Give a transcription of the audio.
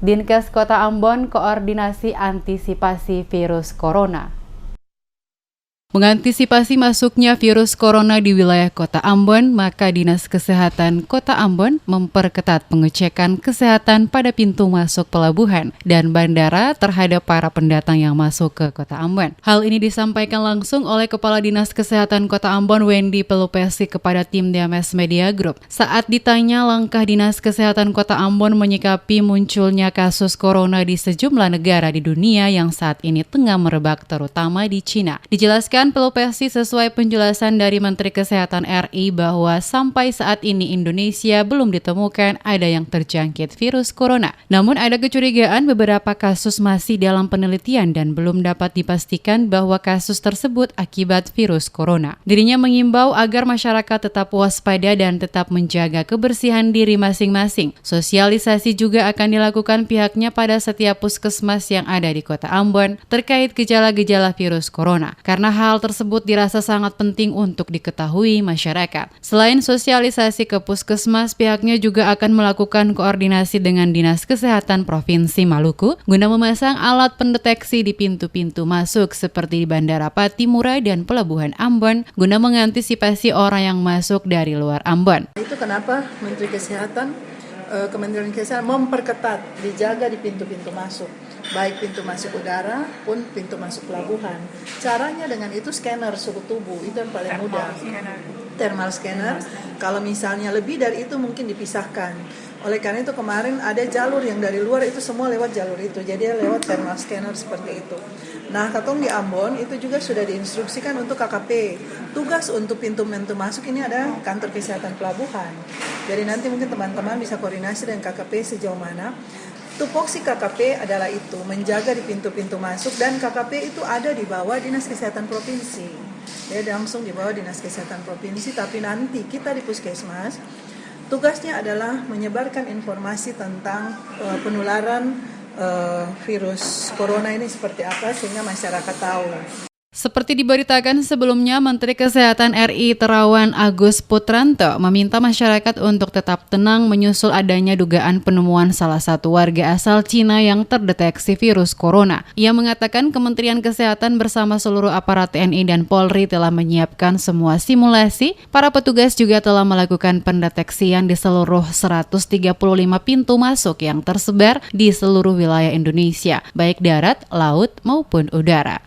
Dinkes Kota Ambon koordinasi antisipasi virus corona. Mengantisipasi masuknya virus corona di wilayah Kota Ambon, maka Dinas Kesehatan Kota Ambon memperketat pengecekan kesehatan pada pintu masuk pelabuhan dan bandara terhadap para pendatang yang masuk ke Kota Ambon. Hal ini disampaikan langsung oleh Kepala Dinas Kesehatan Kota Ambon Wendy Pelupesi kepada tim DMS Media Group saat ditanya langkah Dinas Kesehatan Kota Ambon menyikapi munculnya kasus corona di sejumlah negara di dunia yang saat ini tengah merebak terutama di Cina. Dijelaskan Pelupesi sesuai penjelasan dari Menteri Kesehatan RI bahwa sampai saat ini Indonesia belum ditemukan ada yang terjangkit virus corona. Namun ada kecurigaan beberapa kasus masih dalam penelitian dan belum dapat dipastikan bahwa kasus tersebut akibat virus corona. Dirinya mengimbau agar masyarakat tetap waspada dan tetap menjaga kebersihan diri masing-masing. Sosialisasi juga akan dilakukan pihaknya pada setiap puskesmas yang ada di Kota Ambon terkait gejala-gejala virus corona. Karena hal tersebut dirasa sangat penting untuk diketahui masyarakat. Selain sosialisasi ke puskesmas, pihaknya juga akan melakukan koordinasi dengan Dinas Kesehatan Provinsi Maluku guna memasang alat pendeteksi di pintu-pintu masuk seperti di Bandara Patimura dan Pelabuhan Ambon guna mengantisipasi orang yang masuk dari luar Ambon. Itu kenapa Menteri Kesehatan Kementerian Kesehatan memperketat, dijaga di pintu-pintu masuk, baik pintu masuk udara pun pintu masuk pelabuhan. Caranya dengan itu scanner suhu tubuh, itu yang paling mudah. Thermal scanner, kalau misalnya lebih dari itu mungkin dipisahkan. Oleh karena itu kemarin ada jalur yang dari luar itu semua lewat jalur itu, jadi lewat thermal scanner seperti itu. Nah, Katong di Ambon itu juga sudah diinstruksikan untuk KKP. Tugas untuk pintu-pintu masuk ini ada kantor kesehatan pelabuhan. Jadi nanti mungkin teman-teman bisa koordinasi dengan KKP sejauh mana. Tupoksi KKP adalah itu, menjaga di pintu-pintu masuk dan KKP itu ada di bawah Dinas Kesehatan Provinsi. Ya, langsung di bawah Dinas Kesehatan Provinsi, tapi nanti kita di Puskesmas tugasnya adalah menyebarkan informasi tentang penularan virus corona ini seperti apa sehingga masyarakat tahu. Seperti diberitakan sebelumnya, Menteri Kesehatan RI Terawan Agus Putranto meminta masyarakat untuk tetap tenang menyusul adanya dugaan penemuan salah satu warga asal Cina yang terdeteksi virus corona. Ia mengatakan Kementerian Kesehatan bersama seluruh aparat TNI dan Polri telah menyiapkan semua simulasi. Para petugas juga telah melakukan pendeteksian di seluruh 135 pintu masuk yang tersebar di seluruh wilayah Indonesia, baik darat, laut maupun udara.